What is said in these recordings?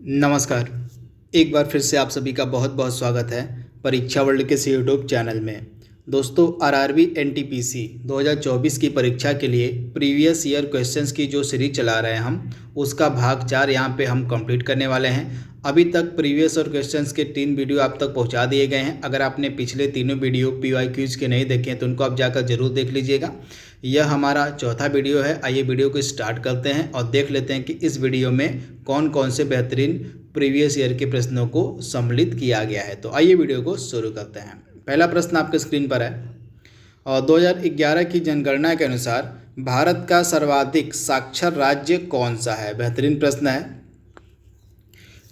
नमस्कार। एक बार फिर से आप सभी का बहुत बहुत स्वागत है परीक्षा वर्ल्ड के इस यूट्यूब चैनल में। दोस्तों, आरआरबी एनटीपीसी 2024 की परीक्षा के लिए प्रीवियस ईयर क्वेश्चंस की जो सीरीज चला रहे हैं हम, उसका भाग 4 यहाँ पे हम कंप्लीट करने वाले हैं। अभी तक प्रीवियस और क्वेश्चंस के 3 वीडियो आप तक पहुँचा दिए गए हैं। अगर आपने पिछले तीनों वीडियो PYQs के नहीं देखे हैं तो उनको आप जाकर ज़रूर देख लीजिएगा। यह हमारा चौथा वीडियो है। आइए वीडियो को स्टार्ट करते हैं और देख लेते हैं कि इस वीडियो में कौन कौन से बेहतरीन प्रीवियस ईयर के प्रश्नों को सम्मिलित किया गया है। तो आइए वीडियो को शुरू करते हैं। पहला प्रश्न आपके स्क्रीन पर है और 2011 की जनगणना के अनुसार भारत का सर्वाधिक साक्षर राज्य कौन सा है। बेहतरीन प्रश्न है।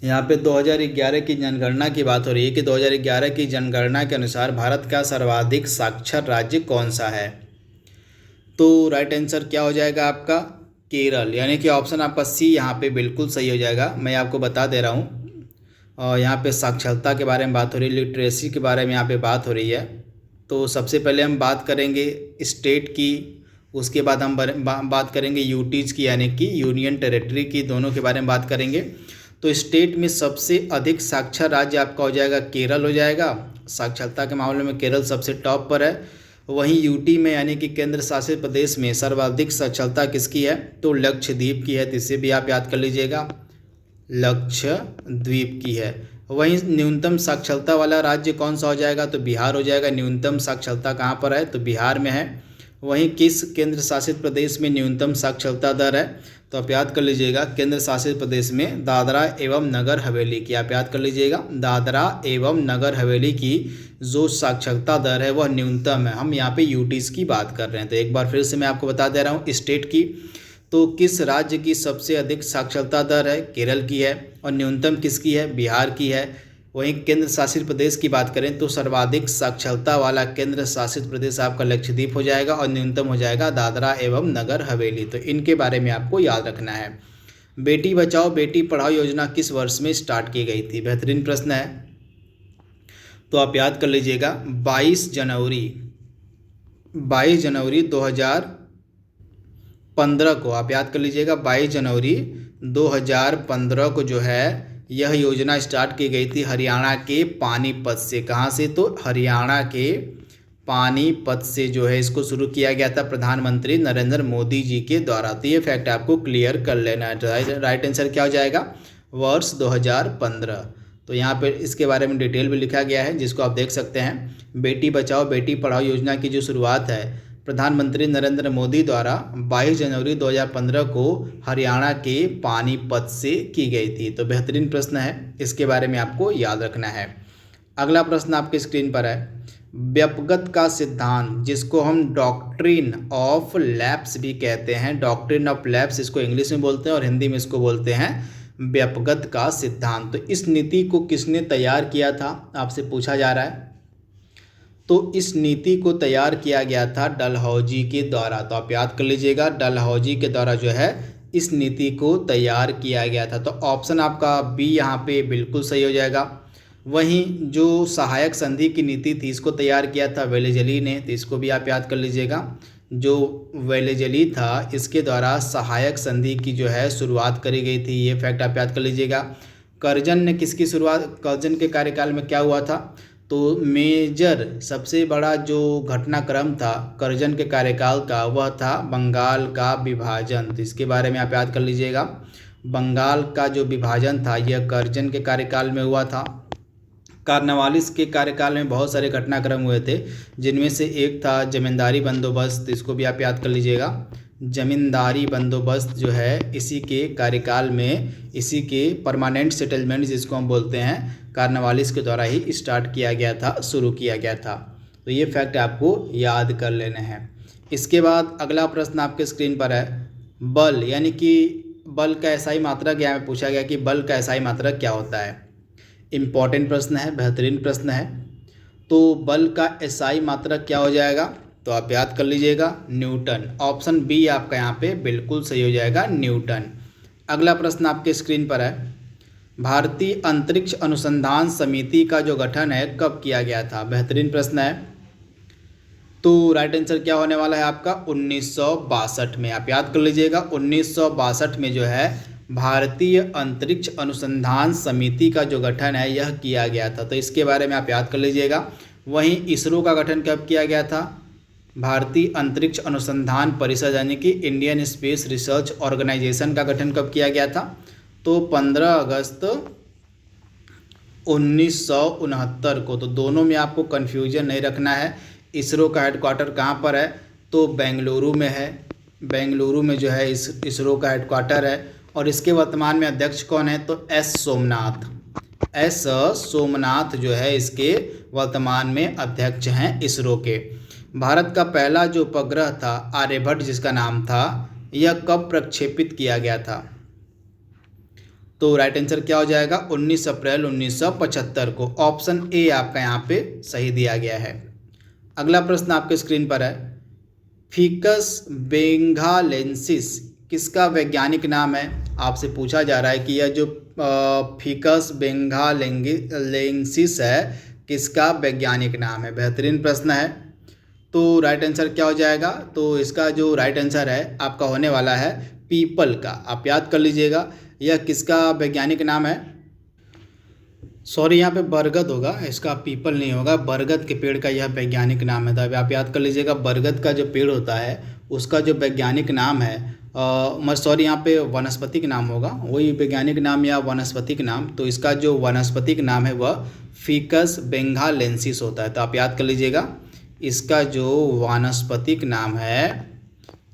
यहाँ पे 2011 की जनगणना की बात हो रही है कि 2011 की जनगणना के अनुसार भारत का सर्वाधिक साक्षर राज्य कौन सा है। तो राइट आंसर क्या हो जाएगा आपका? केरल, यानी कि ऑप्शन आपका सी यहाँ पे बिल्कुल सही हो जाएगा। मैं आपको बता दे रहा हूँ। और यहाँ पे साक्षरता के बारे में बात हो रही है, लिटरेसी के बारे में यहाँ पे बात हो रही है। तो सबसे पहले हम बात करेंगे स्टेट की, उसके बाद हम बात करेंगे यूटीज़ की, यानी कि यूनियन टेरिटरी की, दोनों के बारे में बात करेंगे। तो स्टेट में सबसे अधिक साक्षर राज्य आपका हो जाएगा केरल हो जाएगा। साक्षरता के मामले में केरल सबसे टॉप पर है। वहीं यूटी में, यानी कि केंद्र शासित प्रदेश में सर्वाधिक साक्षरता किसकी है? तो लक्षद्वीप की है। तो इसे भी आप याद कर लीजिएगा, लक्षद्वीप की है। वहीं न्यूनतम साक्षरता वाला राज्य कौन सा हो जाएगा? तो बिहार हो जाएगा। न्यूनतम साक्षरता कहाँ पर है? तो बिहार में है। वहीं किस केंद्र शासित प्रदेश में न्यूनतम साक्षरता दर है? तो आप याद कर लीजिएगा, केंद्र शासित प्रदेश में दादरा एवं नगर हवेली की, आप याद कर लीजिएगा, दादरा एवं नगर हवेली की जो साक्षरता दर है वह न्यूनतम है। हम यहाँ पे यूटीज़ की बात कर रहे हैं। तो एक बार फिर से मैं आपको बता दे रहा हूँ स्टेट की। तो किस राज्य की सबसे अधिक साक्षरता दर है? केरल की है। और न्यूनतम किसकी है? बिहार की है। वहीं केंद्र शासित प्रदेश की बात करें तो सर्वाधिक साक्षरता वाला केंद्र शासित प्रदेश आपका लक्षद्वीप हो जाएगा और न्यूनतम हो जाएगा दादरा एवं नगर हवेली। तो इनके बारे में आपको याद रखना है। बेटी बचाओ बेटी पढ़ाओ योजना किस वर्ष में स्टार्ट की गई थी? बेहतरीन प्रश्न है। तो आप याद कर लीजिएगा 22 जनवरी 2015 को, आप याद कर लीजिएगा 22 जनवरी 2015 को जो है यह योजना स्टार्ट की गई थी हरियाणा के पानीपत से। कहाँ से? तो हरियाणा के पानीपत से जो है इसको शुरू किया गया था प्रधानमंत्री नरेंद्र मोदी जी के द्वारा। तो ये फैक्ट आपको क्लियर कर लेना है। राइट आंसर क्या हो जाएगा? वर्ष 2015। तो यहाँ पर इसके बारे में डिटेल भी लिखा गया है जिसको आप देख सकते हैं। बेटी बचाओ बेटी पढ़ाओ योजना की जो शुरुआत है प्रधानमंत्री नरेंद्र मोदी द्वारा 22 जनवरी 2015 को हरियाणा के पानीपत से की गई थी। तो बेहतरीन प्रश्न है, इसके बारे में आपको याद रखना है। अगला प्रश्न आपके स्क्रीन पर है। व्यपगत का सिद्धांत, जिसको हम डॉक्ट्रिन ऑफ लैप्स भी कहते हैं, डॉक्ट्रिन ऑफ लैप्स इसको इंग्लिश में बोलते हैं और हिंदी में इसको बोलते हैं व्यपगत का सिद्धांत। तो इस नीति को किसने तैयार किया था? आपसे पूछा जा रहा है। तो इस नीति को तैयार किया गया था डलहौजी के द्वारा। तो आप याद कर लीजिएगा, डलहौजी के द्वारा जो है इस नीति को तैयार किया गया था। तो ऑप्शन आपका बी यहाँ पे बिल्कुल सही हो जाएगा। वहीं जो सहायक संधि की नीति थी इसको तैयार किया था वेलेजली ने। तो इसको भी आप याद कर लीजिएगा, जो वेलेजली था इसके द्वारा सहायक संधि की जो है शुरुआत करी गई थी। ये फैक्ट आप याद कर लीजिएगा। कर्जन ने किसकी शुरुआत, कर्जन के कार्यकाल में क्या हुआ था? तो मेजर सबसे बड़ा जो घटनाक्रम था कर्जन के कार्यकाल का वह था बंगाल का विभाजन। तो इसके बारे में आप याद कर लीजिएगा, बंगाल का जो विभाजन था यह कर्जन के कार्यकाल में हुआ था। कार्नवालिस के कार्यकाल में बहुत सारे घटनाक्रम हुए थे, जिनमें से एक था जमींदारी बंदोबस्त। इसको भी आप याद कर लीजिएगा। जमींदारी बंदोबस्त जो है इसी के कार्यकाल में, इसी के परमानेंट सेटलमेंट जिसको हम बोलते हैं, कार्नवालिस के द्वारा ही स्टार्ट किया गया था, शुरू किया गया था। तो ये फैक्ट आपको याद कर लेने हैं। इसके बाद अगला प्रश्न आपके स्क्रीन पर है। बल, यानी कि बल का एसआई मात्रक, यहाँ में पूछा गया कि बल का एसआई मात्रक क्या होता है। इम्पॉर्टेंट प्रश्न है, बेहतरीन प्रश्न है। तो बल का एसआई मात्रक क्या हो जाएगा? तो आप याद कर लीजिएगा न्यूटन। ऑप्शन बी आपका यहाँ पे बिल्कुल सही हो जाएगा, न्यूटन। अगला प्रश्न आपके स्क्रीन पर है। भारतीय अंतरिक्ष अनुसंधान समिति का जो गठन है कब किया गया था? बेहतरीन प्रश्न है। तो राइट आंसर क्या होने वाला है आपका? 1962 में। आप याद कर लीजिएगा 1962 में जो है भारतीय अंतरिक्ष अनुसंधान समिति का जो गठन है यह किया गया था, तो इसके बारे में आप याद कर लीजिएगा। वहीं इसरो का गठन कब किया गया था? भारतीय अंतरिक्ष अनुसंधान परिषद यानी कि इंडियन स्पेस रिसर्च ऑर्गेनाइजेशन का गठन कब किया गया था? तो 15 अगस्त 1969 को। तो दोनों में आपको कन्फ्यूजन नहीं रखना है। इसरो का हेडक्वार्टर कहाँ पर है? तो बेंगलुरु में है। बेंगलुरु में जो है इसरो का हेडक्वार्टर है। और इसके वर्तमान में अध्यक्ष कौन है? तो एस सोमनाथ जो है इसके वर्तमान में अध्यक्ष हैं इसरो के। भारत का पहला जो उपग्रह था आर्यभट्ट जिसका नाम था, यह कब प्रक्षेपित किया गया था? तो राइट आंसर क्या हो जाएगा? 19 अप्रैल 1975 को। ऑप्शन ए आपका यहाँ पे सही दिया गया है। अगला प्रश्न आपके स्क्रीन पर है, फिकस बेंगालेंसिस किसका वैज्ञानिक नाम है? आपसे पूछा जा रहा है कि यह जो फिकस बेंगालेंसिस है किसका वैज्ञानिक नाम है। बेहतरीन प्रश्न है। तो राइट आंसर क्या हो जाएगा? तो इसका जो राइट आंसर है आपका होने वाला है पीपल का। आप याद कर लीजिएगा यह किसका वैज्ञानिक नाम है। सॉरी, यहाँ पे बरगद होगा, इसका पीपल नहीं होगा। बरगद के पेड़ का यह वैज्ञानिक नाम है। तो अभी आप याद कर लीजिएगा बरगद का जो पेड़ होता है उसका जो वैज्ञानिक नाम है सॉरी यहाँ पे वनस्पतिक नाम होगा, वही वैज्ञानिक नाम या वनस्पतिक नाम। तो इसका जो वनस्पतिक नाम है वह फिकस बेंगालेंसिस होता है। तो आप याद कर लीजिएगा इसका जो वानस्पतिक नाम है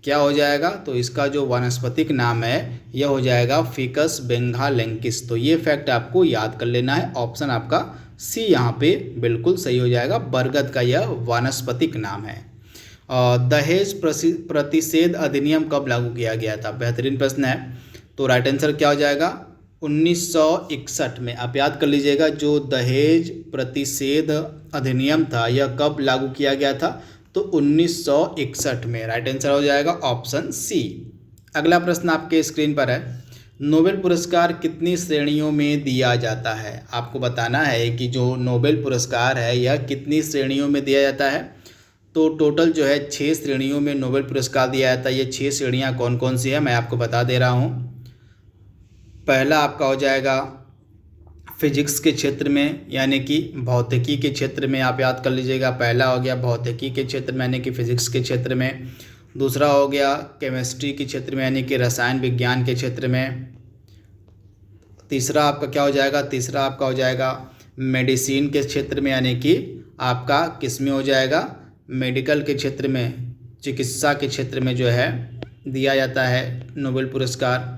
क्या हो जाएगा? तो इसका जो वानस्पतिक नाम है यह हो जाएगा फिकस बेंगालेंसिस। तो ये फैक्ट आपको याद कर लेना है। ऑप्शन आपका सी यहाँ पे बिल्कुल सही हो जाएगा। बरगद का यह वानस्पतिक नाम है। दहेज प्रतिषेध अधिनियम कब लागू किया गया था? बेहतरीन प्रश्न है। तो राइट आंसर क्या हो जाएगा? 1961 में। आप याद कर लीजिएगा जो दहेज प्रतिषेध अधिनियम था यह कब लागू किया गया था? तो 1961 में। राइट आंसर हो जाएगा ऑप्शन सी। अगला प्रश्न आपके स्क्रीन पर है, नोबेल पुरस्कार कितनी श्रेणियों में दिया जाता है? आपको बताना है कि जो नोबेल पुरस्कार है यह कितनी श्रेणियों में दिया जाता है। तो टोटल जो है 6 श्रेणियों में नोबेल पुरस्कार दिया जाता है। ये 6 श्रेणियाँ कौन कौन सी है मैं आपको बता दे रहा हूँ। पहला आपका हो जाएगा फिजिक्स के क्षेत्र में यानी कि भौतिकी के क्षेत्र में। आप याद कर लीजिएगा पहला हो गया भौतिकी के क्षेत्र में यानी कि फिजिक्स के क्षेत्र में। दूसरा हो गया केमिस्ट्री के क्षेत्र में यानी कि रसायन विज्ञान के क्षेत्र में। तीसरा आपका क्या हो जाएगा? तीसरा आपका हो जाएगा मेडिसिन के क्षेत्र में यानी कि आपका किस में हो जाएगा? मेडिकल के क्षेत्र में, चिकित्सा के क्षेत्र में जो है दिया जाता है नोबेल पुरस्कार।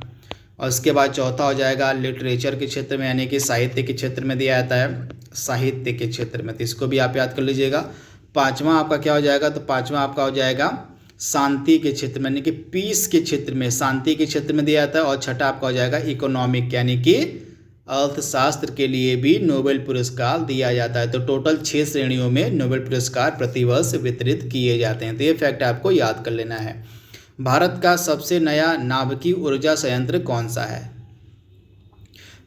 और उसके बाद चौथा हो जाएगा लिटरेचर के क्षेत्र में यानी कि साहित्य के क्षेत्र में दिया जाता है, साहित्य के क्षेत्र में। तो इसको भी आप याद कर लीजिएगा। पांचवा आपका क्या हो जाएगा? तो पांचवा आपका हो जाएगा शांति के क्षेत्र में यानी कि पीस के क्षेत्र में, शांति के क्षेत्र में दिया जाता है। और छठा आपका हो जाएगा इकोनॉमिक यानी कि अर्थशास्त्र के लिए भी नोबेल पुरस्कार दिया जाता है। तो टोटल 6 श्रेणियों में नोबेल पुरस्कार प्रतिवर्ष वितरित किए जाते हैं। तो ये फैक्ट आपको याद कर लेना है। भारत का सबसे नया नाभिकीय ऊर्जा संयंत्र कौन सा है?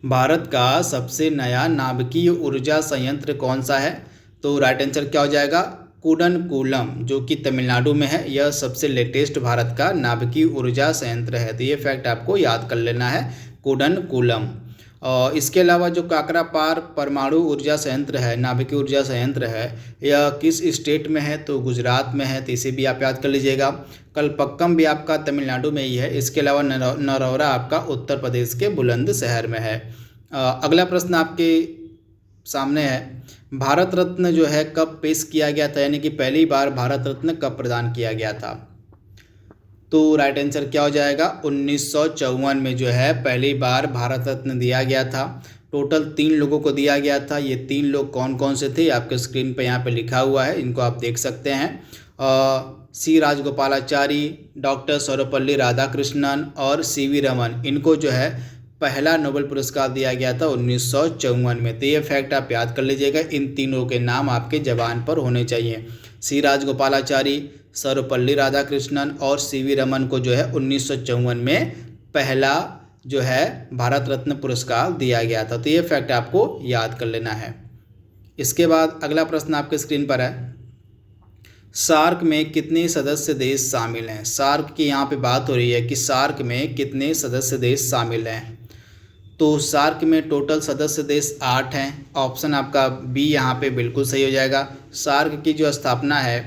भारत का सबसे नया नाभिकीय ऊर्जा संयंत्र कौन सा है? तो राइट आंसर क्या हो जाएगा? कुडनकुलम, जो कि तमिलनाडु में है। यह सबसे लेटेस्ट भारत का नाभिकीय ऊर्जा संयंत्र है। तो ये फैक्ट आपको याद कर लेना है, कुडनकुलम। और इसके अलावा जो काकरापार परमाणु ऊर्जा संयंत्र है, नाभिकीय ऊर्जा संयंत्र है, यह किस स्टेट में है? तो गुजरात में है। तो इसे भी आप याद कर लीजिएगा। कलपक्कम भी आपका तमिलनाडु में ही है। इसके अलावा नरौरा आपका उत्तर प्रदेश के बुलंदशहर में है। अगला प्रश्न आपके सामने है, भारत रत्न जो है कब पेश किया गया था यानी कि पहली बार भारत रत्न कब प्रदान किया गया था? तो राइट आंसर क्या हो जाएगा? 1954 में जो है पहली बार भारत रत्न दिया गया था। टोटल 3 लोगों को दिया गया था। ये 3 लोग कौन कौन से थे आपके स्क्रीन पे यहाँ पे लिखा हुआ है, इनको आप देख सकते हैं। सी राजगोपालाचारी, डॉक्टर सर्वपल्ली राधाकृष्णन और सीवी रमन, इनको जो है पहला नोबेल पुरस्कार दिया गया था 1954 में। तो ये फैक्ट आप याद कर लीजिएगा। इन तीनों के नाम आपके जबान पर होने चाहिए। सी राजगोपालाचारी, सर्वपल्ली राधाकृष्णन और सीवी रमन को जो है 1954 में पहला जो है भारत रत्न पुरस्कार दिया गया था। तो ये फैक्ट आपको याद कर लेना है। इसके बाद अगला प्रश्न आपके स्क्रीन पर है, सार्क में कितने सदस्य देश शामिल हैं? सार्क की यहाँ पे बात हो रही है कि सार्क में कितने सदस्य देश शामिल हैं। तो सार्क में टोटल सदस्य देश 8 हैं। ऑप्शन आपका बी यहाँ पे बिल्कुल सही हो जाएगा। सार्क की जो स्थापना है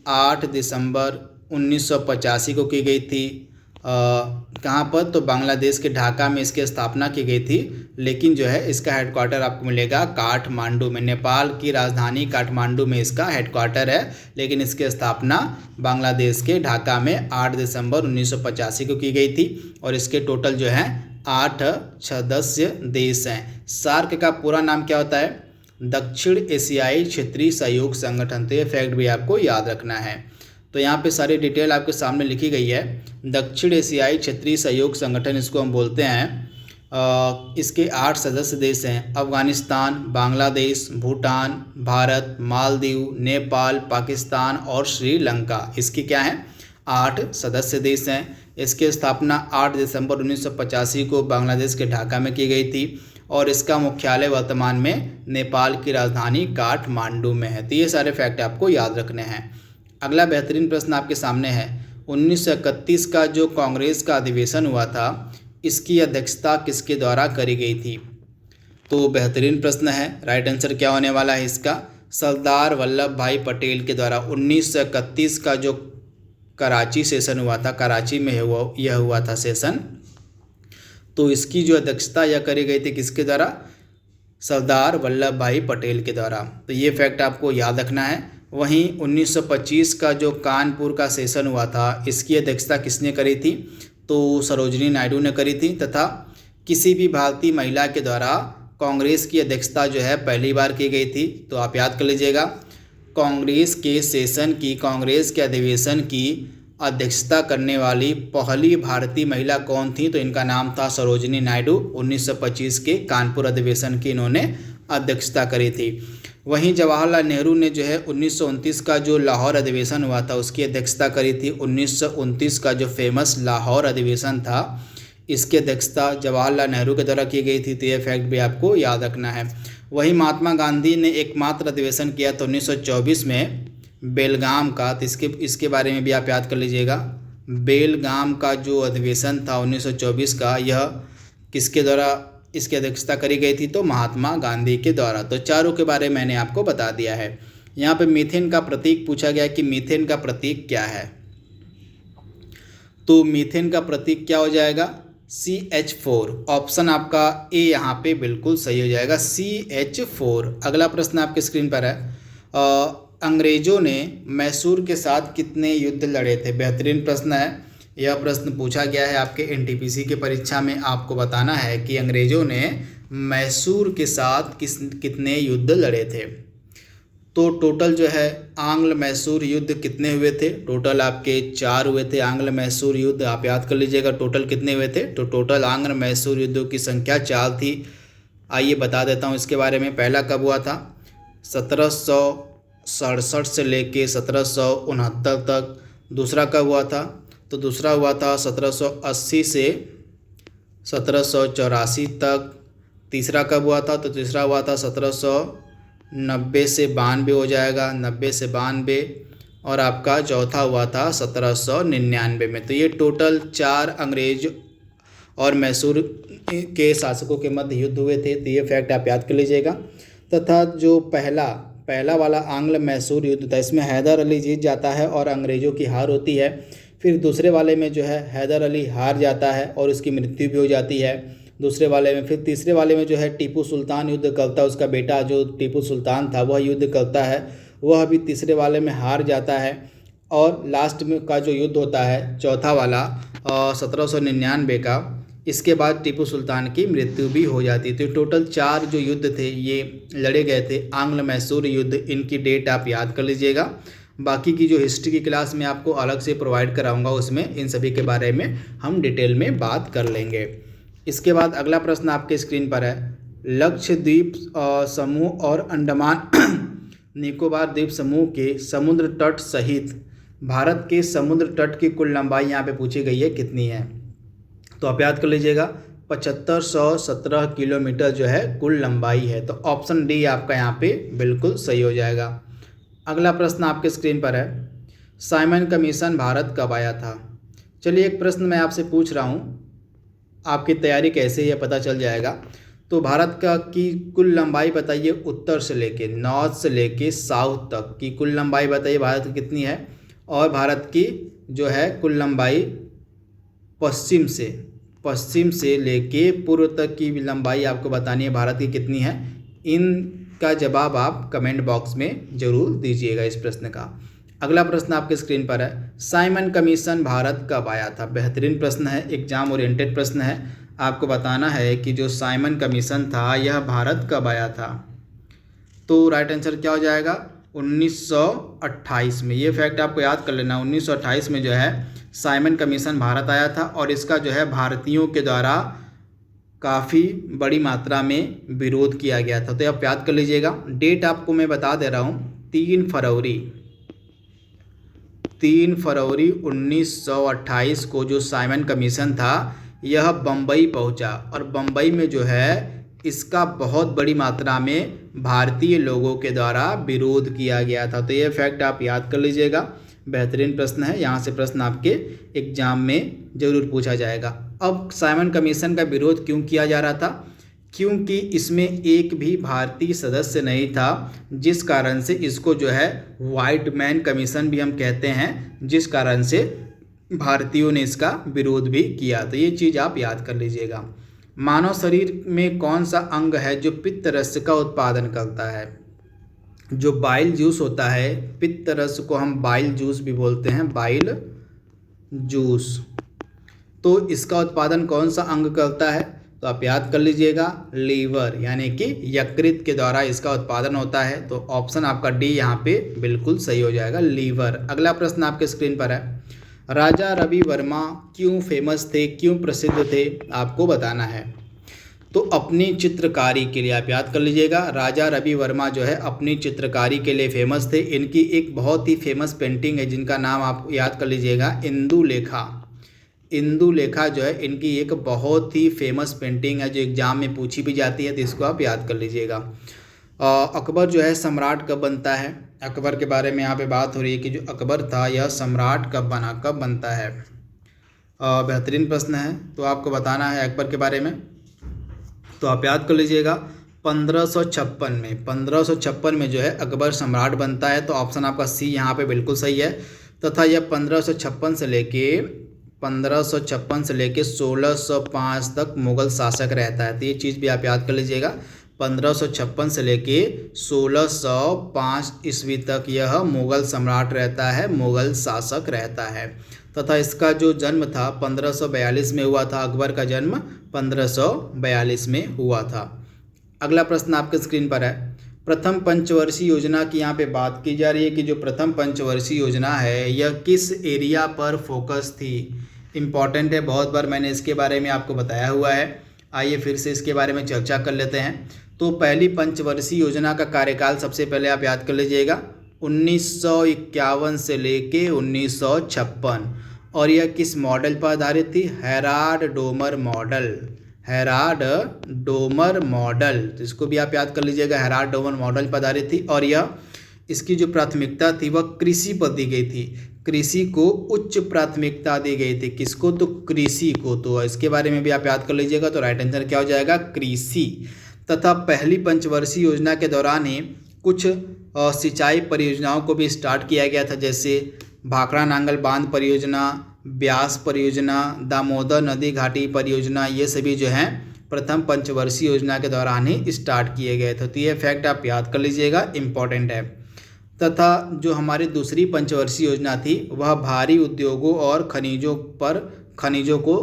8 दिसंबर 1985 को की गई थी। कहाँ पर? तो बांग्लादेश के ढाका में इसकी स्थापना की गई थी, लेकिन जो है इसका हेडक्वार्टर आपको मिलेगा काठमांडू में। नेपाल की राजधानी काठमांडू में इसका हेडक्वार्टर है, लेकिन इसकी स्थापना बांग्लादेश के ढाका में 8 दिसंबर 1985 को की गई थी। और इसके टोटल जो है 8 सदस्य देश हैं। सार्क का पूरा नाम क्या होता है? दक्षिण एशियाई क्षेत्रीय सहयोग संगठन। तो ये फैक्ट भी आपको याद रखना है। तो यहाँ पे सारी डिटेल आपके सामने लिखी गई है। दक्षिण एशियाई क्षेत्रीय सहयोग संगठन इसको हम बोलते हैं। इसके 8 सदस्य देश हैं: अफगानिस्तान, बांग्लादेश, भूटान, भारत, मालदीव, नेपाल, पाकिस्तान और श्रीलंका। इसकी क्या है? 8 सदस्य देश हैं। इसकी स्थापना 8 दिसंबर 1985 को बांग्लादेश के ढाका में की गई थी और इसका मुख्यालय वर्तमान में नेपाल की राजधानी काठमांडू में है। तो ये सारे फैक्ट आपको याद रखने हैं। अगला बेहतरीन प्रश्न आपके सामने है। 1931 का जो कांग्रेस का अधिवेशन हुआ था, इसकी अध्यक्षता किसके द्वारा करी गई थी? तो बेहतरीन प्रश्न है। राइट आंसर क्या होने वाला है इसका? सरदार वल्लभ भाई पटेल के द्वारा 1931 का जो कराची सेशन हुआ था, कराची में यह हुआ था सेशन, तो इसकी जो अध्यक्षता यह करी गई थी किसके द्वारा? सरदार वल्लभ भाई पटेल के द्वारा। तो ये फैक्ट आपको याद रखना है। वहीं 1925 का जो कानपुर का सेशन हुआ था, इसकी अध्यक्षता किसने करी थी? तो सरोजिनी नायडू ने करी थी। तथा किसी भी भारतीय महिला के द्वारा कांग्रेस की अध्यक्षता जो है पहली बार की गई थी। तो आप याद कर लीजिएगा, कांग्रेस के सेशन की, कांग्रेस के अधिवेशन की अध्यक्षता करने वाली पहली भारतीय महिला कौन थी? तो इनका नाम था सरोजिनी नायडू। 1925 के कानपुर अधिवेशन की इन्होंने अध्यक्षता करी थी। वहीं जवाहरलाल नेहरू ने जो है 1929 का जो लाहौर अधिवेशन हुआ था, उसकी अध्यक्षता करी थी। 1929 का जो फेमस लाहौर अधिवेशन था, इसकी अध्यक्षता जवाहरलाल नेहरू के द्वारा की गई थी। तो ये फैक्ट भी आपको याद रखना है। वहीं महात्मा गांधी ने एकमात्र अधिवेशन किया था 1924 में बेलगाम का। तो इसके बारे में भी आप याद कर लीजिएगा। बेलगाम का जो अधिवेशन था 1924 का, यह किसके द्वारा इसकी अध्यक्षता करी गई थी? तो महात्मा गांधी के द्वारा। तो चारों के बारे में मैंने आपको बता दिया है। यहाँ पे मीथेन का प्रतीक पूछा गया कि मीथेन का प्रतीक क्या है? तो मीथेन का प्रतीक क्या हो जाएगा? CH4। ऑप्शन आपका ए यहाँ पे बिल्कुल सही हो जाएगा, CH4। अगला प्रश्न आपके स्क्रीन पर है। अंग्रेजों ने मैसूर के साथ कितने युद्ध लड़े थे? बेहतरीन प्रश्न है। यह प्रश्न पूछा गया है आपके NTPC के परीक्षा में। आपको बताना है कि अंग्रेजों ने मैसूर के साथ कितने युद्ध लड़े थे। तो टोटल जो है आंग्ल मैसूर युद्ध कितने हुए थे? टोटल आपके 4 हुए थे आंग्ल मैसूर युद्ध। आप याद कर लीजिएगा टोटल कितने हुए थे। तो टोटल आंग्ल मैसूर युद्धों की संख्या 4 थी। आइए बता देता हूँ इसके बारे में। पहला कब हुआ था? 1767 से लेके 1769 तक। दूसरा कब हुआ था? तो दूसरा हुआ था 1780 से 1784 तक। तीसरा कब हुआ था? तो तीसरा हुआ था 1790 से 92 हो जाएगा, 90 से 92। और आपका चौथा हुआ था 1799 में। तो ये टोटल 4 अंग्रेज और मैसूर के शासकों के मध्य युद्ध हुए थे। तो ये फैक्ट आप याद कर लीजिएगा। तथा जो पहला वाला आंग्ल मैसूर युद्ध था, इसमें हैदर अली जीत जाता है और अंग्रेज़ों की हार होती है। फिर दूसरे वाले में जो है हैदर अली हार जाता है और उसकी मृत्यु भी हो जाती है दूसरे वाले में। फिर तीसरे वाले में जो है टीपू सुल्तान युद्ध करता है, उसका बेटा जो टीपू सुल्तान था वह युद्ध करता है, वह भी तीसरे वाले में हार जाता है। और लास्ट में का जो युद्ध होता है चौथा वाला 1799 का, इसके बाद टीपू सुल्तान की मृत्यु भी हो जाती है। तो टोटल 4 जो युद्ध थे ये लड़े गए थे आंग्ल मैसूर युद्ध। इनकी डेट आप याद कर लीजिएगा। बाकी की जो हिस्ट्री की क्लास में आपको अलग से प्रोवाइड कराऊंगा, उसमें इन सभी के बारे में हम डिटेल में बात कर लेंगे। इसके बाद अगला प्रश्न आपके स्क्रीन पर है। लक्षद्वीप समूह और अंडमान निकोबार द्वीप समूह के समुद्र तट सहित भारत के समुद्र तट की कुल लंबाई यहाँ पे पूछी गई है कितनी है? तो आप याद कर लीजिएगा 7517 किलोमीटर जो है कुल लंबाई है। तो ऑप्शन डी आपका यहाँ पे बिल्कुल सही हो जाएगा। अगला प्रश्न आपके स्क्रीन पर है। साइमन कमीशन भारत कब आया था? चलिए एक प्रश्न मैं आपसे पूछ रहा हूँ, आपकी तैयारी कैसे है पता चल जाएगा। तो भारत का की कुल लंबाई बताइए, उत्तर से लेके नॉर्थ से लेके साउथ तक की कुल लंबाई बताइए भारत की कितनी है। और भारत की जो है कुल लंबाई पश्चिम से लेके पूर्व तक की लंबाई आपको बतानी है भारत की कितनी है। इनका जवाब आप कमेंट बॉक्स में ज़रूर दीजिएगा इस प्रश्न का। अगला प्रश्न आपके स्क्रीन पर है, साइमन कमीशन भारत कब आया था? बेहतरीन प्रश्न है, एग्जाम ओरिएंटेड प्रश्न है। आपको बताना है कि जो साइमन कमीशन था यह भारत कब आया था। तो राइट आंसर क्या हो जाएगा? 1928 में। ये फैक्ट आपको याद कर लेना, 1928 में जो है साइमन कमीशन भारत आया था और इसका जो है भारतीयों के द्वारा काफ़ी बड़ी मात्रा में विरोध किया गया था। तो आप याद कर लीजिएगा। डेट आपको मैं बता दे रहा हूँ, 3 फरवरी 1928 को जो साइमन कमीशन था यह बम्बई पहुंचा और बम्बई में जो है इसका बहुत बड़ी मात्रा में भारतीय लोगों के द्वारा विरोध किया गया था। तो ये फैक्ट आप याद कर लीजिएगा। बेहतरीन प्रश्न है, यहाँ से प्रश्न आपके एग्जाम में ज़रूर पूछा जाएगा। अब साइमन कमीशन का विरोध क्यों किया जा रहा था? क्योंकि इसमें एक भी भारतीय सदस्य नहीं था, जिस कारण से इसको जो है व्हाइट मैन कमीशन भी हम कहते हैं, जिस कारण से भारतीयों ने इसका विरोध भी किया। तो ये चीज़ आप याद कर लीजिएगा। मानव शरीर में कौन सा अंग है जो पित्त रस का उत्पादन करता है? जो बाइल जूस होता है, पित्त रस को हम बाइल जूस भी बोलते हैं, बाइल जूस। तो इसका उत्पादन कौन सा अंग करता है? तो आप याद कर लीजिएगा, लीवर, यानी कि यकृत के द्वारा इसका उत्पादन होता है। तो ऑप्शन आपका डी यहाँ पे बिल्कुल सही हो जाएगा, लीवर। अगला प्रश्न आपके स्क्रीन पर है, राजा रवि वर्मा क्यों फेमस थे, क्यों प्रसिद्ध थे? आपको बताना है। तो अपनी चित्रकारी के लिए आप याद कर लीजिएगा, राजा रवि वर्मा जो है अपनी चित्रकारी के लिए फेमस थे। इनकी एक बहुत ही फेमस पेंटिंग है जिनका नाम आप याद कर लीजिएगा, इंदु लेखा जो है इनकी एक बहुत ही फेमस पेंटिंग है जो एग्जाम में पूछी भी जाती है, तो इसको आप याद कर लीजिएगा। अकबर जो है सम्राट कब बनता है? अकबर के बारे में यहाँ पे बात हो रही है कि जो अकबर था यह सम्राट कब बनता है। बेहतरीन प्रश्न है, तो आपको बताना है अकबर के बारे में। तो आप याद कर लीजिएगा 1556 में जो है अकबर सम्राट बनता है। तो ऑप्शन आपका सी यहाँ पे बिल्कुल सही है। तथा यह 1556 से लेके 1605 तक मुग़ल शासक रहता है। तो ये चीज़ भी आप याद कर लीजिएगा, 1556 से लेके 1605 ईस्वी तक यह मुग़ल सम्राट रहता है, मुग़ल शासक रहता है। तथा इसका जो जन्म था 1542 में हुआ था, अकबर का जन्म 1542 में हुआ था। अगला प्रश्न आपके स्क्रीन पर है, प्रथम पंचवर्षीय योजना की यहाँ पे बात की जा रही है कि जो प्रथम पंचवर्षीय योजना है यह किस एरिया पर फोकस थी। इम्पॉर्टेंट है, बहुत बार मैंने इसके बारे में आपको बताया हुआ है। आइए फिर से इसके बारे में चर्चा कर लेते हैं। तो पहली पंचवर्षीय योजना का कार्यकाल सबसे पहले आप याद कर लीजिएगा 1951 से लेके 1956, और यह किस मॉडल पर आधारित थी? हेराल्ड डोमर मॉडल, तो इसको भी आप याद कर लीजिएगा, हेराल्ड डोमर मॉडल पर आधारित थी। और यह इसकी जो प्राथमिकता थी वह कृषि पर दी गई थी, कृषि को उच्च प्राथमिकता दी गई थी। किसको? तो कृषि को। तो इसके बारे में भी आप याद कर लीजिएगा। तो राइट आंसर क्या हो जाएगा? कृषि। तथा पहली पंचवर्षीय योजना के दौरान ही कुछ सिंचाई परियोजनाओं को भी स्टार्ट किया गया था, जैसे भाखड़ा नांगल बांध परियोजना, ब्यास परियोजना, दामोदर नदी घाटी परियोजना, ये सभी जो हैं प्रथम पंचवर्षीय योजना के दौरान ही स्टार्ट किए गए थे। तो ये फैक्ट आप याद कर लीजिएगा, इम्पॉर्टेंट है। तथा जो हमारी दूसरी पंचवर्षीय योजना थी वह भारी उद्योगों और खनिजों को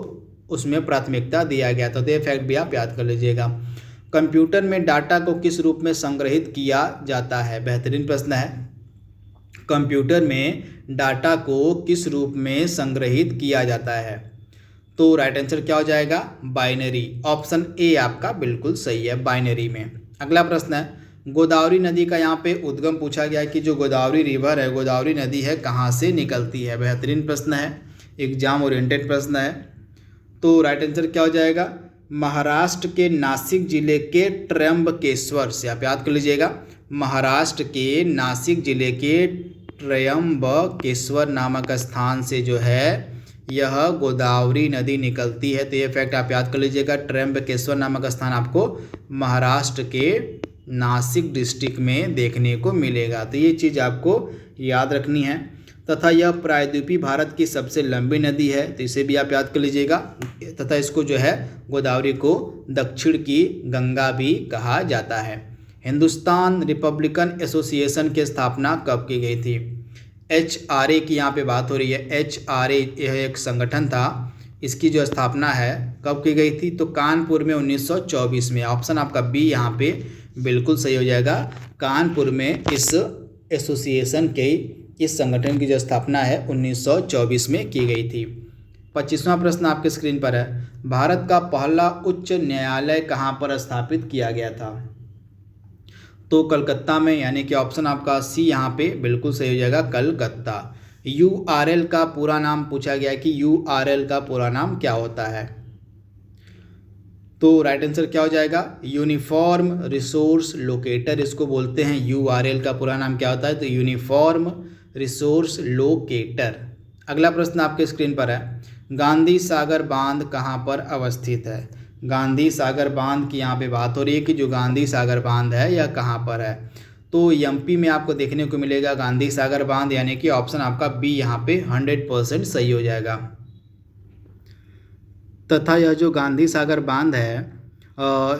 उसमें प्राथमिकता दिया गया था। तो ये फैक्ट भी आप याद कर लीजिएगा। कंप्यूटर में डाटा को किस रूप में संग्रहित किया जाता है? बेहतरीन प्रश्न है। कंप्यूटर में डाटा को किस रूप में संग्रहित किया जाता है? तो राइट आंसर क्या हो जाएगा? बाइनरी। ऑप्शन ए आपका बिल्कुल सही है, बाइनरी में। अगला प्रश्न है, गोदावरी नदी का यहाँ पे उद्गम पूछा गया है कि जो गोदावरी रिवर है, गोदावरी नदी है, कहाँ से निकलती है? बेहतरीन प्रश्न है, एग्जाम ओरिएंटेड प्रश्न है। तो राइट आंसर क्या हो जाएगा? महाराष्ट्र के नासिक जिले के त्र्यंबकेश्वर से। आप याद कर लीजिएगा, महाराष्ट्र के नासिक जिले के त्र्यंबकेश्वर नामक स्थान से जो है यह गोदावरी नदी निकलती है। तो ये फैक्ट आप याद कर लीजिएगा। त्र्यंबकेश्वर नामक स्थान आपको महाराष्ट्र के नासिक डिस्ट्रिक्ट में देखने को मिलेगा। तो ये चीज़ आपको याद रखनी है। तथा यह प्रायद्वीपीय भारत की सबसे लंबी नदी है, तो इसे भी आप याद कर लीजिएगा। तथा इसको जो है गोदावरी को दक्षिण की गंगा भी कहा जाता है। हिंदुस्तान रिपब्लिकन एसोसिएशन की स्थापना कब की गई थी? HRA की यहाँ पे बात हो रही है। HRA यह एक संगठन था, इसकी जो स्थापना है कब की गई थी? तो कानपुर में 1924 में। ऑप्शन आपका बी यहाँ पे बिल्कुल सही हो जाएगा। कानपुर में इस एसोसिएशन के, इस संगठन की जो स्थापना है 1924 में की गई थी। 25वां प्रश्न आपके स्क्रीन पर है। भारत का पहला उच्च न्यायालय कहाँ पर स्थापित किया गया था? तो कलकत्ता में, यानी कि ऑप्शन आपका सी यहाँ पे बिल्कुल सही हो जाएगा, कलकत्ता। URL का पूरा नाम पूछा गया कि URL का पूरा नाम क्या होता है? तो राइट आंसर क्या हो जाएगा? यूनिफॉर्म रिसोर्स लोकेटर इसको बोलते हैं। URL का पूरा नाम क्या होता है? तो यूनिफॉर्म रिसोर्स लोकेटर। अगला प्रश्न आपके स्क्रीन पर है। गांधी सागर बांध कहाँ पर अवस्थित है? गांधी सागर बांध की यहाँ पे बात हो रही है कि जो गांधी सागर बांध है यह कहाँ पर है? तो MP में आपको देखने को मिलेगा गांधी सागर बांध, यानी कि ऑप्शन आपका बी यहाँ पे 100% सही हो जाएगा। तथा यह जो गांधी सागर बांध है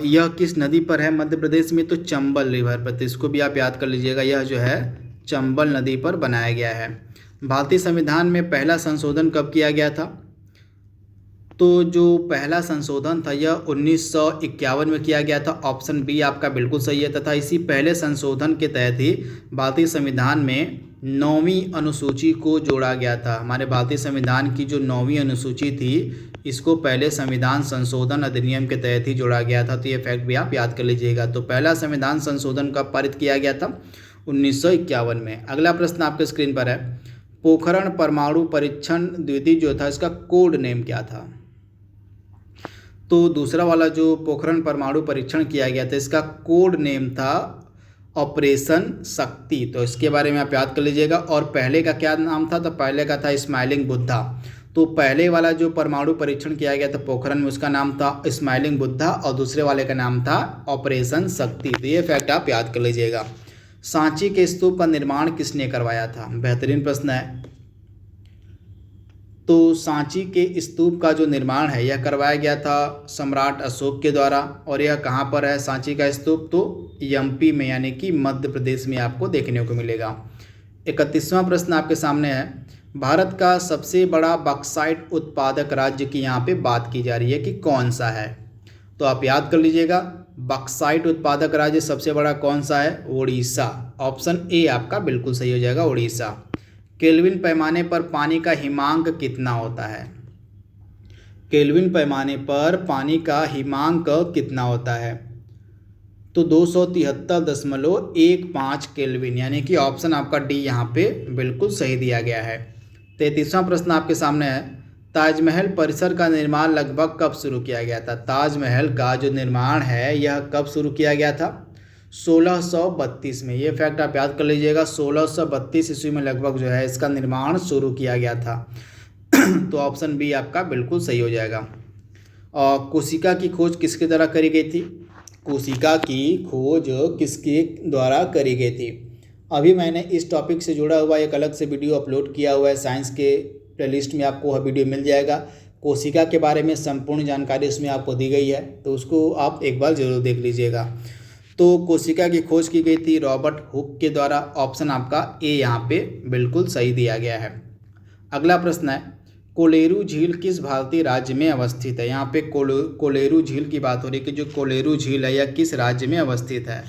यह किस नदी पर है मध्य प्रदेश में? तो चंबल रिवर पर। तो इसको भी आप याद कर लीजिएगा, यह जो है चंबल नदी पर बनाया गया है। भारतीय संविधान में पहला संशोधन कब किया गया था? तो जो पहला संशोधन था यह 1951 में किया गया था। ऑप्शन बी आपका बिल्कुल सही है। तथा इसी पहले संशोधन के तहत ही भारतीय संविधान में 9वीं अनुसूची को जोड़ा गया था। हमारे भारतीय संविधान की जो 9वीं अनुसूची थी इसको पहले संविधान संशोधन अधिनियम के तहत ही जोड़ा गया था। तो ये फैक्ट भी आप याद कर लीजिएगा। तो पहला संविधान संशोधन कब पारित किया गया था? 1951 में। अगला प्रश्न आपके स्क्रीन पर है। पोखरण परमाणु परीक्षण द्वितीय जो था इसका कोड नेम क्या था? तो दूसरा वाला जो पोखरण परमाणु परीक्षण किया गया था इसका कोड नेम था ऑपरेशन शक्ति। तो इसके बारे में आप याद कर लीजिएगा। और पहले का क्या नाम था? तो पहले का था स्माइलिंग बुद्धा। तो पहले वाला जो परमाणु परीक्षण किया गया था पोखरण में उसका नाम था स्माइलिंग बुद्धा और दूसरे वाले का नाम था ऑपरेशन शक्ति। तो ये फैक्ट आप याद कर लीजिएगा। सांची के स्तूप का निर्माण किसने करवाया था? बेहतरीन प्रश्न है। तो सांची के स्तूप का जो निर्माण है यह करवाया गया था सम्राट अशोक के द्वारा। और यह कहाँ पर है सांची का स्तूप? तो MP में, यानी कि मध्य प्रदेश में आपको देखने को मिलेगा। 31वां प्रश्न आपके सामने है। भारत का सबसे बड़ा बॉक्साइट उत्पादक राज्य की यहाँ पे बात की जा रही है कि कौन सा है? तो आप याद कर लीजिएगा, बॉक्साइट उत्पादक राज्य सबसे बड़ा कौन सा है? उड़ीसा। ऑप्शन ए आपका बिल्कुल सही हो जाएगा, उड़ीसा। केल्विन पैमाने पर पानी का हिमांक कितना होता है? केल्विन पैमाने पर पानी का हिमांक कितना होता है? तो 273.15 केल्विन, यानी कि ऑप्शन आपका डी यहाँ पे बिल्कुल सही दिया गया है। 33वां प्रश्न आपके सामने है। ताजमहल परिसर का निर्माण लगभग कब शुरू किया गया था? ताजमहल का जो निर्माण है यह कब शुरू किया गया था? 1632 में। ये फैक्ट आप याद कर लीजिएगा। 1632 ईस्वी में लगभग जो है इसका निर्माण शुरू किया गया था। तो ऑप्शन बी आपका बिल्कुल सही हो जाएगा। और कोशिका की खोज किसके द्वारा करी गई थी? कोशिका की खोज किसके द्वारा करी गई थी? अभी मैंने इस टॉपिक से जुड़ा हुआ एक अलग से वीडियो अपलोड किया हुआ है। साइंस के प्लेलिस्ट में आपको वह वीडियो मिल जाएगा। कोशिका के बारे में संपूर्ण जानकारी उसमें आपको दी गई है, तो उसको आप एक बार ज़रूर देख लीजिएगा। तो कोशिका की खोज की गई थी रॉबर्ट हुक के द्वारा। ऑप्शन आपका ए यहाँ पे बिल्कुल सही दिया गया है। अगला प्रश्न है। कोलेरू झील किस भारतीय राज्य में अवस्थित है? यहाँ पे कोलेरू झील की बात हो रही है कि जो कोलेरू झील है यह किस राज्य में अवस्थित है?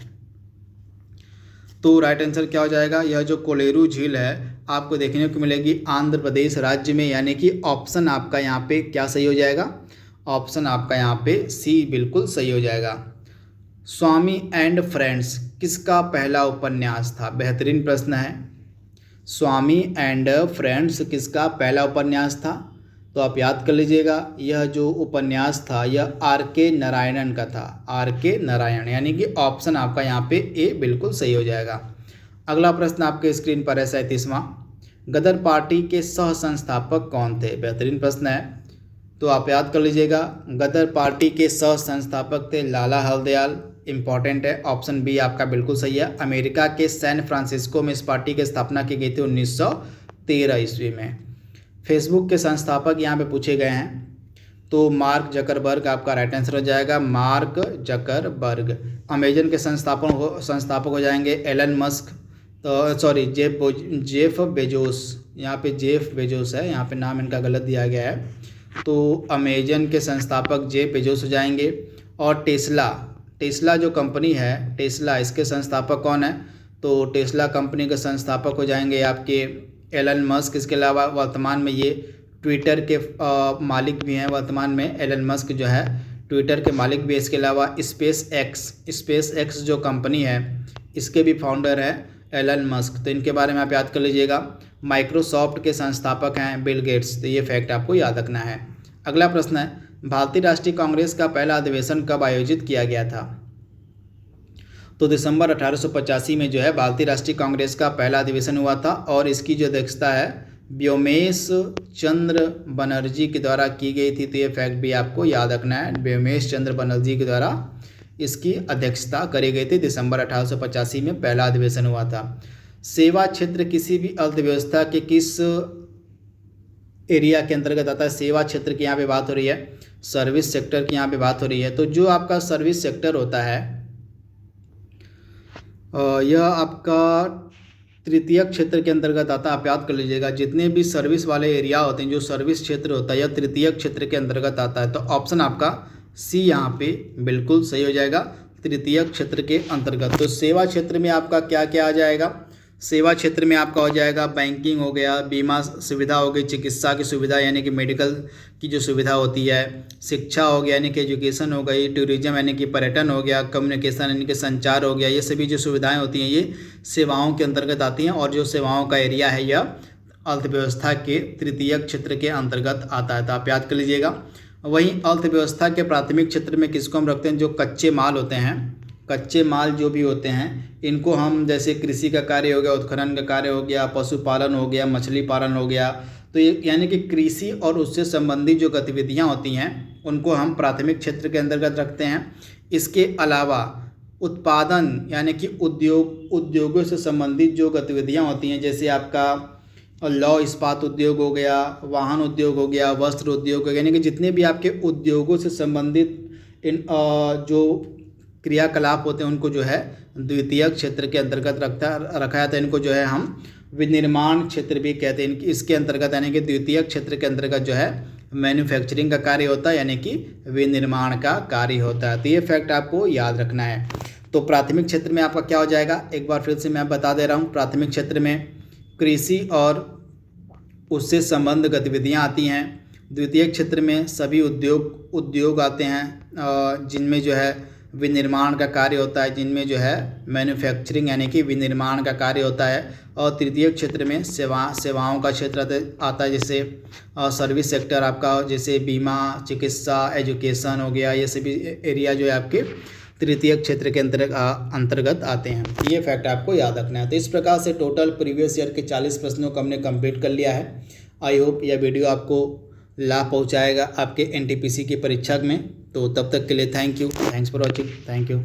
तो राइट आंसर क्या हो जाएगा? यह जो कोलेरू झील है आपको देखने को मिलेगी आंध्र प्रदेश राज्य में, यानी कि ऑप्शन आपका यहाँ पे क्या सही हो जाएगा? ऑप्शन आपका यहाँ पे सी बिल्कुल सही हो जाएगा। स्वामी एंड फ्रेंड्स किसका पहला उपन्यास था? बेहतरीन प्रश्न है। स्वामी एंड फ्रेंड्स किसका पहला उपन्यास था? तो आप याद कर लीजिएगा, यह जो उपन्यास था यह R.K. नारायणन का था। R.K. नारायण, यानी कि ऑप्शन आपका यहाँ पे ए बिल्कुल सही हो जाएगा। अगला प्रश्न आपके स्क्रीन पर है 37वां, गदर पार्टी के सह संस्थापक कौन थे? बेहतरीन प्रश्न है, तो आप याद कर लीजिएगा। गदर पार्टी के सह संस्थापक थे लाला हरदयाल। इंपॉर्टेंट है, ऑप्शन बी आपका बिल्कुल सही है। अमेरिका के सैन फ्रांसिस्को में इस पार्टी की स्थापना की गई थी 1913 ईस्वी में। फेसबुक के संस्थापक यहाँ पे पूछे गए हैं, तो मार्क जकरबर्ग आपका राइट आंसर हो जाएगा, मार्क जकरबर्ग। अमेजन के संस्थापक हो जाएंगे एलन मस्क, तो सॉरी जेफ बेजोस, यहाँ पे जेफ बेजोस है, यहाँ पे नाम इनका गलत दिया गया है, तो अमेजन के संस्थापक जेफ बेजोस हो जाएंगे। और टेस्ला जो कंपनी है, टेस्ला, इसके संस्थापक कौन है? तो टेस्ला कंपनी के संस्थापक हो जाएंगे आपके एलन मस्क। इसके अलावा वर्तमान में ये ट्विटर के मालिक भी हैं, वर्तमान में एलन मस्क जो है ट्विटर के मालिक भी है। इसके अलावा स्पेस एक्स जो कंपनी है इसके भी फाउंडर हैं एलन मस्क, तो इनके बारे में आप याद कर लीजिएगा। माइक्रोसॉफ्ट के संस्थापक हैं बिल गेट्स, तो ये फैक्ट आपको याद रखना है। अगला प्रश्न है, भारतीय राष्ट्रीय कांग्रेस का पहला अधिवेशन कब आयोजित किया गया था? तो दिसंबर 1885 में जो है भारतीय राष्ट्रीय कांग्रेस का पहला अधिवेशन हुआ था, और इसकी जो अध्यक्षता है व्योमेश चंद्र बनर्जी के द्वारा की गई थी, तो ये फैक्ट भी आपको याद रखना है। व्योमेश चंद्र बनर्जी के द्वारा इसकी अध्यक्षता करी गई थी। दिसंबर 1885 में पहला अधिवेशन हुआ था। सेवा क्षेत्र किसी भी अर्थव्यवस्था के किस एरिया के अंतर्गत आता है? सेवा क्षेत्र की यहाँ पे बात हो रही है, सर्विस सेक्टर की यहाँ पे बात हो रही है। तो जो आपका सर्विस सेक्टर होता है यह आपका तृतीयक क्षेत्र के अंतर्गत आता है। आप याद कर लीजिएगा, जितने भी सर्विस वाले एरिया होते हैं, जो सर्विस क्षेत्र होता है यह तृतीयक क्षेत्र के अंतर्गत आता है। तो ऑप्शन आपका सी यहाँ पे बिल्कुल सही हो जाएगा, तृतीयक क्षेत्र के अंतर्गत। तो सेवा क्षेत्र में आपका क्या क्या आ जाएगा? सेवा क्षेत्र में आपका हो जाएगा बैंकिंग हो गया, बीमा सुविधा हो गई, चिकित्सा की सुविधा यानी कि मेडिकल की जो सुविधा होती है, शिक्षा हो गया यानी कि एजुकेशन हो गई, टूरिज्म यानी कि पर्यटन हो गया, कम्युनिकेशन यानी कि संचार हो गया। ये सभी जो सुविधाएं होती हैं ये सेवाओं के अंतर्गत आती हैं, और जो सेवाओं का एरिया है यह अर्थव्यवस्था के तृतीयक क्षेत्र के अंतर्गत आता है, तो आप याद कर लीजिएगा। वहीं अर्थव्यवस्था के प्राथमिक क्षेत्र में किसको हम रखते हैं? जो कच्चे माल होते हैं, कच्चे माल जो भी होते हैं इनको हम, जैसे कृषि का कार्य हो गया, उत्खनन का कार्य हो गया, पशुपालन हो गया, मछली पालन हो गया, तो ये यानी कि कृषि और उससे संबंधित जो गतिविधियां होती हैं उनको हम प्राथमिक क्षेत्र के अंतर्गत रखते हैं। इसके अलावा उत्पादन यानी कि उद्योगों से संबंधित जो गतिविधियां होती हैं, जैसे आपका लौह इस्पात उद्योग हो गया, वाहन उद्योग हो गया, वस्त्र उद्योग हो गया, यानी कि जितने भी आपके उद्योगों से संबंधित इन जो क्रियाकलाप होते हैं उनको जो है द्वितीयक क्षेत्र के अंतर्गत रखा जाता है। इनको जो है हम विनिर्माण क्षेत्र भी कहते हैं। इसके अंतर्गत यानी कि द्वितीयक क्षेत्र के अंतर्गत जो है मैन्युफैक्चरिंग का कार्य होता है, यानी कि विनिर्माण का कार्य होता है। तो ये फैक्ट आपको याद रखना है। तो प्राथमिक क्षेत्र में आपका क्या हो जाएगा, एक बार फिर से मैं बता दे रहा हूँ। प्राथमिक क्षेत्र में कृषि और उससे संबंध गतिविधियाँ आती हैं। द्वितीयक क्षेत्र में सभी उद्योग आते हैं जिनमें जो है विनिर्माण का कार्य होता है, जिनमें जो है मैन्युफैक्चरिंग यानी कि विनिर्माण का कार्य होता है। और तृतीयक क्षेत्र में सेवाओं का क्षेत्र आता है, जैसे सर्विस सेक्टर आपका, जैसे बीमा, चिकित्सा, एजुकेशन हो गया, ये सभी एरिया जो है आपके तृतीयक क्षेत्र के अंतर्गत आते हैं। ये फैक्ट आपको याद रखना है। तो इस प्रकार से टोटल प्रीवियस ईयर के 40 प्रश्नों को हमने कंप्लीट कर लिया है। आई होप यह वीडियो आपको लाभ पहुंचाएगा आपके एनटीपीसी की परीक्षा में। तो तब तक के लिए thanks for watching, thank you.